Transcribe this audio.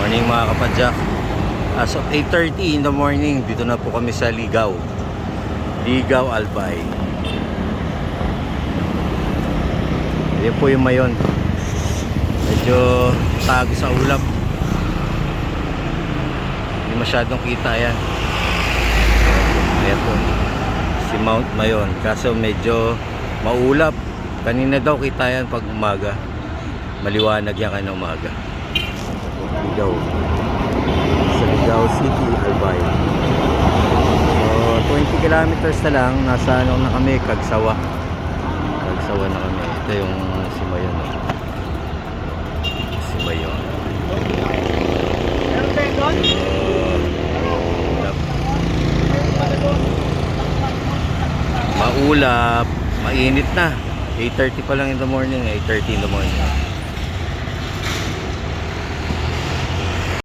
Morning mga kapadyak. As of 8:30 in the morning, dito na po kami sa Ligaw Albay. Yan po yung mayon. Medyo tago sa ulap, hindi masyadong kita yan. Ayan po si Mount Mayon, kaso medyo maulap. Kanina daw kita yan pag umaga, maliwanag yan kanina umaga. Ligaw, sa Ligaw City, Albay. So 20 kilometers na lang, nasa ano na kami, Kagsawa na kami. Ito yung si Mayon, si Mayon. Maulap, mainit na. 8:30 pa lang in the morning, 8:30 in the morning.